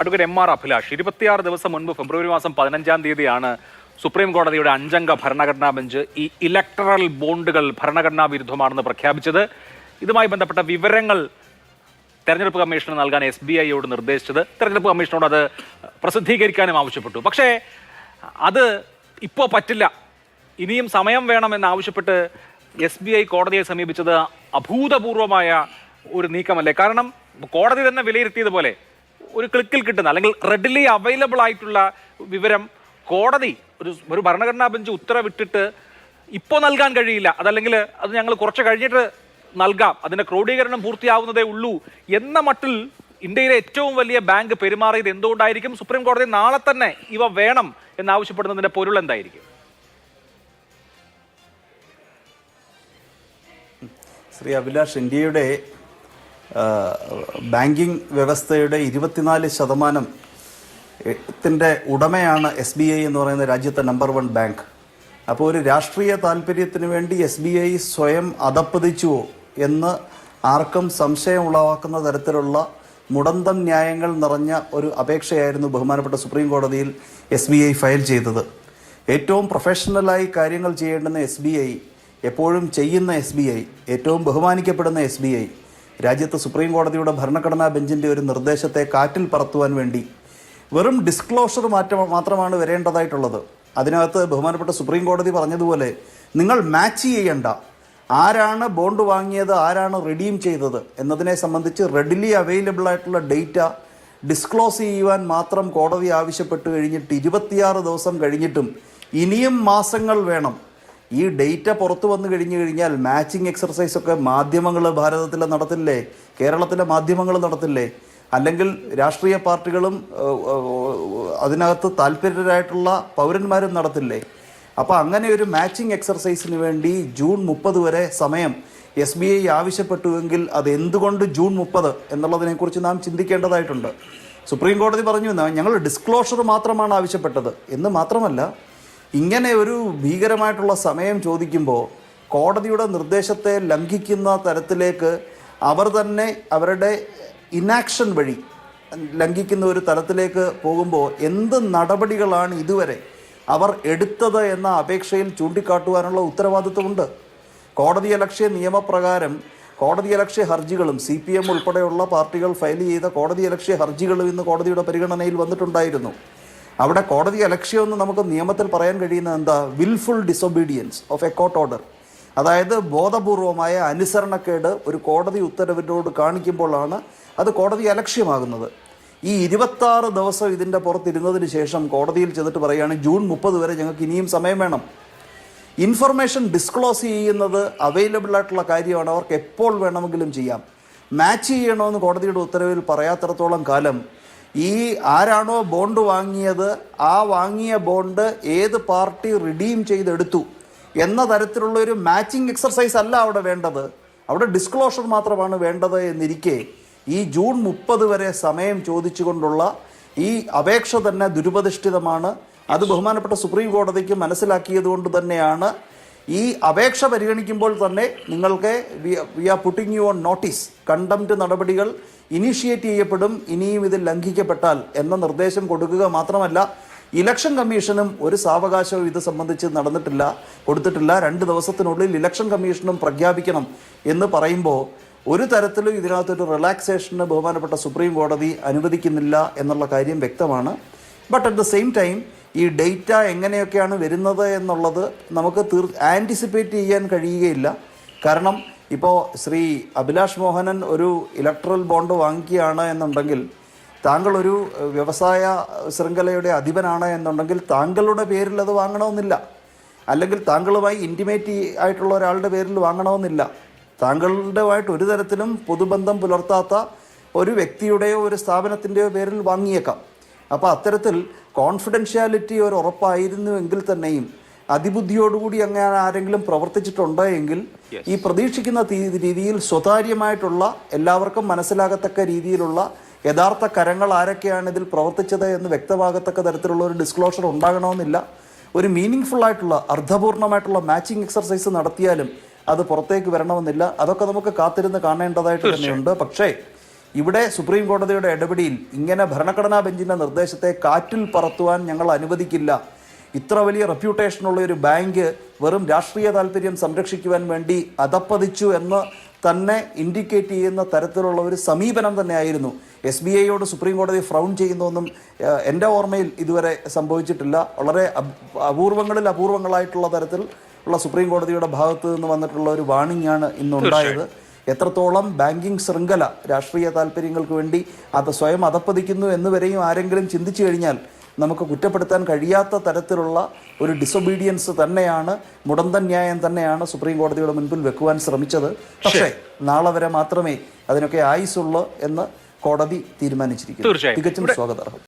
Advocate M R Abhilash 26 ദിവസം മുൻപ് ഫെബ്രുവരി മാസം 15-ാം തീയതിയാണ് സുപ്രീം കോടതിയുടെ 5-അംഗ ഭരണഘടനാ ബെഞ്ച് ഈ ഇലക്ടറൽ ബോണ്ടുകൾ ഭരണഘടനാ വിരുദ്ധമാണെന്ന് പ്രഖ്യാപിച്ചത്. ഇതുമായി ബന്ധപ്പെട്ട വിവരങ്ങൾ തെരഞ്ഞെടുപ്പ് കമ്മീഷന് നൽകാൻ SBIയോട് നിർദ്ദേശിച്ചത്. തെരഞ്ഞെടുപ്പ് കമ്മീഷനോട് അത് പ്രസിദ്ധീകരിക്കാനും ആവശ്യപ്പെട്ടു. പക്ഷേ അത് ഇപ്പോൾ പറ്റില്ല, ഇനിയും സമയം വേണമെന്നാവശ്യപ്പെട്ട് SBI കോടതിയെ സമീപിച്ചത് അഭൂതപൂർവമായ ഒരു നീക്കമല്ലേ? കാരണം കോടതി തന്നെ വിലയിരുത്തിയതുപോലെ ഒരു ക്ലിക്കിൽ കിട്ടുന്ന അല്ലെങ്കിൽ റെഡിലി അവൈലബിൾ ആയിട്ടുള്ള വിവരം കോടതി ഒരു ഭരണഘടനാ ബെഞ്ച് ഉത്തരവിട്ടിട്ട് ഇപ്പോൾ നൽകാൻ കഴിയില്ല, അതല്ലെങ്കിൽ അത് ഞങ്ങൾ കുറച്ച് കഴിഞ്ഞിട്ട് നൽകാം, അതിന്റെ ക്രോഡീകരണം പൂർത്തിയാവുന്നതേ ഉള്ളൂ എന്ന മട്ടിൽ ഇന്ത്യയിലെ ഏറ്റവും വലിയ ബാങ്ക് പെരുമാറിയത് എന്തുകൊണ്ടായിരിക്കും? സുപ്രീം കോടതി നാളെ തന്നെ ഇവ വേണം എന്നാവശ്യപ്പെടുന്നതിന്റെ പൊരുൾ എന്തായിരിക്കും? ശ്രീ അഭിലാഷ്, ഇന്ത്യയുടെ ബാങ്കിങ് വ്യവസ്ഥയുടെ 24% ഉടമയാണ് SBI എന്ന് പറയുന്ന രാജ്യത്തെ നമ്പർ 1 ബാങ്ക്. അപ്പോൾ ഒരു രാഷ്ട്രീയ താല്പര്യത്തിന് വേണ്ടി SBI സ്വയം അധപ്പതിച്ചുവോ എന്ന് ആർക്കും സംശയം ഉളവാക്കുന്ന തരത്തിലുള്ള മുടന്തം ന്യായങ്ങൾ നിറഞ്ഞ ഒരു അപേക്ഷയായിരുന്നു ബഹുമാനപ്പെട്ട സുപ്രീം കോടതിയിൽ SBI ഫയൽ ചെയ്തത്. ഏറ്റവും പ്രൊഫഷണലായി കാര്യങ്ങൾ ചെയ്യേണ്ടുന്ന SBI, എപ്പോഴും ചെയ്യുന്ന SBI, ഏറ്റവും ബഹുമാനിക്കപ്പെടുന്ന SBI രാജ്യത്ത് സുപ്രീം കോടതിയുടെ ഭരണഘടനാ ബെഞ്ചിൻ്റെ ഒരു നിർദ്ദേശത്തെ കാറ്റിൽ പറത്തുവാൻ വേണ്ടി വെറും ഡിസ്ക്ലോഷർ മാത്രമാണ് വരേണ്ടതായിട്ടുള്ളത്. അതിനകത്ത് ബഹുമാനപ്പെട്ട സുപ്രീം കോടതി പറഞ്ഞതുപോലെ നിങ്ങൾ മാച്ച് ചെയ്യേണ്ട, ആരാണ് ബോണ്ട് വാങ്ങിയത്, ആരാണ് റിഡീം ചെയ്തത് എന്നതിനെ സംബന്ധിച്ച് റെഡിലി അവൈലബിൾ ആയിട്ടുള്ള ഡേറ്റ ഡിസ്ക്ലോസ് ചെയ്യുവാൻ മാത്രം കോടതി ആവശ്യപ്പെട്ട് കഴിഞ്ഞിട്ട് 26 ദിവസം കഴിഞ്ഞിട്ടും ഇനിയും മാസങ്ങൾ വേണം. ഈ ഡേറ്റ പുറത്തു വന്നു കഴിഞ്ഞാൽ മാച്ചിങ് എക്സർസൈസ് ഒക്കെ മാധ്യമങ്ങൾ ഭാരതത്തിൽ നടത്തില്ലേ, കേരളത്തിലെ മാധ്യമങ്ങൾ നടത്തില്ലേ, അല്ലെങ്കിൽ രാഷ്ട്രീയ പാർട്ടികളും അതിനകത്ത് താല്പര്യരായിട്ടുള്ള പൗരന്മാരും നടത്തില്ലേ? അപ്പോൾ അങ്ങനെ ഒരു മാച്ചിങ് എക്സർസൈസിന് വേണ്ടി ജൂൺ 30 വരെ സമയം SBI ആവശ്യപ്പെട്ടുവെങ്കിൽ അത് എന്തുകൊണ്ട് ജൂൺ 30 എന്നുള്ളതിനെക്കുറിച്ച് നാം ചിന്തിക്കേണ്ടതായിട്ടുണ്ട്. സുപ്രീം കോടതി പറഞ്ഞു ഞങ്ങൾ ഡിസ്ക്ലോഷർ മാത്രമാണ് ആവശ്യപ്പെട്ടത് എന്ന്. മാത്രമല്ല, ഇങ്ങനെ ഒരു ഭീകരമായിട്ടുള്ള സമയം ചോദിക്കുമ്പോൾ കോടതിയുടെ നിർദ്ദേശത്തെ ലംഘിക്കുന്ന തരത്തിലേക്ക് അവർ തന്നെ അവരുടെ ഇനാക്ഷൻ വഴി ലംഘിക്കുന്ന ഒരു തലത്തിലേക്ക് പോകുമ്പോൾ എന്ത് നടപടികളാണ് ഇതുവരെ അവർ എടുത്തത് എന്ന അപേക്ഷയിൽ ചൂണ്ടിക്കാട്ടുവാനുള്ള ഉത്തരവാദിത്വമുണ്ട്. കോടതിയലക്ഷ്യ നിയമപ്രകാരം കോടതിയലക്ഷ്യ ഹർജികളും CPM ഉൾപ്പെടെയുള്ള പാർട്ടികൾ ഫയൽ ചെയ്ത കോടതിയലക്ഷ്യ ഹർജികളും ഇന്ന് കോടതിയുടെ പരിഗണനയിൽ വന്നിട്ടുണ്ടായിരുന്നു. അവിടെ കോടതി അലക്ഷ്യമെന്ന് നമുക്ക് നിയമത്തിൽ പറയാൻ കഴിയുന്നത് എന്താ? Wilful disobedience of A court order. അതായത് ബോധപൂർവമായ അനുസരണക്കേട് ഒരു കോടതി ഉത്തരവിനോട് കാണിക്കുമ്പോഴാണ് അത് കോടതി അലക്ഷ്യമാകുന്നത്. ഈ 26 ദിവസം ഇതിൻ്റെ പുറത്തിരുന്നതിന് ശേഷം കോടതിയിൽ ചെന്നിട്ട് പറയുകയാണ് ജൂൺ 30 വരെ ഞങ്ങൾക്ക് ഇനിയും സമയം വേണം. ഇൻഫർമേഷൻ ഡിസ്ക്ലോസ് ചെയ്യുന്നത് അവൈലബിൾ ആയിട്ടുള്ള കാര്യമാണ്, അവർക്ക് എപ്പോൾ വേണമെങ്കിലും ചെയ്യാം. മാച്ച് ചെയ്യണമെന്ന് കോടതിയുടെ ഉത്തരവിൽ പറയാത്തിടത്തോളം കാലം ഈ ആരാണോ ബോണ്ട് വാങ്ങിയത് ആ വാങ്ങിയ ബോണ്ട് ഏത് പാർട്ടി റിഡീം ചെയ്തെടുത്തു എന്ന തരത്തിലുള്ള ഒരു മാച്ചിങ് എക്സർസൈസ് അല്ല അവിടെ വേണ്ടത്, അവിടെ ഡിസ്ക്ലോഷർ മാത്രമാണ് വേണ്ടത് എന്നിരിക്കെ ഈ ജൂൺ 30 വരെ സമയം ചോദിച്ചുകൊണ്ടുള്ള ഈ അപേക്ഷ തന്നെ ദുരുപദിഷ്ടിതമാണ്. അത് ബഹുമാനപ്പെട്ട സുപ്രീം കോടതിക്ക് മനസ്സിലാക്കിയത് കൊണ്ട് തന്നെയാണ് ഈ അപേക്ഷ പരിഗണിക്കുമ്പോൾ തന്നെ നിങ്ങൾക്ക് we are putting you on notice, contempt നടപടികൾ ഇനീഷ്യേറ്റ് ചെയ്യപ്പെടും ഇനിയും ഇത് ലംഘിക്കപ്പെട്ടാൽ എന്ന നിർദ്ദേശം കൊടുക്കുക മാത്രമല്ല, ഇലക്ഷൻ കമ്മീഷനും ഒരു സാവകാശവും ഇത് സംബന്ധിച്ച് കൊടുത്തിട്ടില്ല. 2 ദിവസത്തിനുള്ളിൽ ഇലക്ഷൻ കമ്മീഷനും പ്രഖ്യാപിക്കണം എന്ന് പറയുമ്പോൾ ഒരു തരത്തിലും ഇതിനകത്തൊരു റിലാക്സേഷന് ബഹുമാനപ്പെട്ട സുപ്രീം കോടതി അനുവദിക്കുന്നില്ല എന്നുള്ള കാര്യം വ്യക്തമാണ്. But at the same time ഈ ഡേറ്റ എങ്ങനെയൊക്കെയാണ് വരുന്നത് എന്നുള്ളത് നമുക്ക് ആൻറ്റിസിപ്പേറ്റ് ചെയ്യാൻ കഴിയുകയില്ല. കാരണം ഇപ്പോൾ ശ്രീ അഭിലാഷ് മോഹനൻ ഒരു ഇലക്ട്രൽ ബോണ്ട് വാങ്ങിക്കുകയാണ് എന്നുണ്ടെങ്കിൽ, താങ്കൾ ഒരു വ്യവസായ ശൃംഖലയുടെ അധിപനാണ് എന്നുണ്ടെങ്കിൽ താങ്കളുടെ പേരിൽ അത് വാങ്ങണമെന്നില്ല, അല്ലെങ്കിൽ താങ്കളുമായി ഇൻറ്റിമേറ്റ് ആയിട്ടുള്ള ഒരാളുടെ പേരിൽ വാങ്ങണമെന്നില്ല. താങ്കളുടെയുമായിട്ട് ഒരു തരത്തിലും പൊതുബന്ധം പുലർത്താത്ത ഒരു വ്യക്തിയുടെയോ ഒരു സ്ഥാപനത്തിൻ്റെയോ പേരിൽ വാങ്ങിയേക്കാം. അപ്പോൾ അത്തരത്തിൽ കോൺഫിഡൻഷ്യാലിറ്റി ഒരു ഉറപ്പായിരുന്നുവെങ്കിൽ തന്നെയും അതിബുദ്ധിയോടുകൂടി അങ്ങനെ ആരെങ്കിലും പ്രവർത്തിച്ചിട്ടുണ്ടോ എങ്കിൽ ഈ പ്രതീക്ഷിക്കുന്ന രീതിയിൽ സ്വകാര്യമായിട്ടുള്ള എല്ലാവർക്കും മനസ്സിലാകത്തക്ക രീതിയിലുള്ള യഥാർത്ഥ കരങ്ങൾ ആരൊക്കെയാണ് ഇതിൽ പ്രവർത്തിച്ചത് എന്ന് വ്യക്തമാകത്തക്ക തരത്തിലുള്ള ഒരു ഡിസ്ക്ലോഷർ ഉണ്ടാകണമെന്നില്ല. ഒരു മീനിങ് ഫുള്ളായിട്ടുള്ള അർത്ഥപൂർണമായിട്ടുള്ള മാച്ചിങ് എക്സർസൈസ് നടത്തിയാലും അത് പുറത്തേക്ക് വരണമെന്നില്ല. അതൊക്കെ നമുക്ക് കാത്തിരുന്ന് കാണേണ്ടതായിട്ട് തന്നെയുണ്ട്. പക്ഷേ ഇവിടെ സുപ്രീം കോടതിയുടെ ഇടപെടിയിൽ ഇങ്ങനെ ഭരണഘടനാ ബെഞ്ചിന്റെ നിർദ്ദേശത്തെ കാറ്റിൽ പറത്തുവാൻ ഞങ്ങൾ അനുവദിക്കില്ല. ഇത്ര വലിയ റെപ്യൂട്ടേഷനുള്ള ഒരു ബാങ്ക് വെറും രാഷ്ട്രീയ താല്പര്യം സംരക്ഷിക്കുവാൻ വേണ്ടി അധപ്പതിച്ചു എന്ന് തന്നെ ഇൻഡിക്കേറ്റ് ചെയ്യുന്ന തരത്തിലുള്ള ഒരു സമീപനം തന്നെയായിരുന്നു. SBIയോട് സുപ്രീം കോടതി ഫ്രൗൺ ചെയ്യുന്നതൊന്നും എൻ്റെ ഓർമ്മയിൽ ഇതുവരെ സംഭവിച്ചിട്ടില്ല. വളരെ അപൂർവങ്ങളായിട്ടുള്ള തരത്തിൽ ഉള്ള സുപ്രീം കോടതിയുടെ ഭാഗത്ത് നിന്ന് വന്നിട്ടുള്ള ഒരു വാണിംഗ് ആണ് ഇന്നുണ്ടായത്. എത്രത്തോളം ബാങ്കിങ് ശൃംഖല രാഷ്ട്രീയ താല്പര്യങ്ങൾക്ക് വേണ്ടി അത് സ്വയം അധപ്പതിക്കുന്നു എന്ന് വരെയും ആരെങ്കിലും ചിന്തിച്ചു കഴിഞ്ഞാൽ നമുക്ക് കുറ്റപ്പെടുത്താൻ കഴിയാത്ത തരത്തിലുള്ള ഒരു ഡിസൊബീഡിയൻസ് തന്നെയാണ്, മുടന്തൻ ന്യായം തന്നെയാണ് സുപ്രീം കോടതിയുടെ മുൻപിൽ വെക്കുവാൻ ശ്രമിച്ചത്. പക്ഷേ നാളെ വരെ മാത്രമേ അതിനൊക്കെ ആയുസുള്ളൂ എന്ന് കോടതി തീരുമാനിച്ചിരിക്കുന്നു. തികച്ചും സ്വാഗതാർഹം.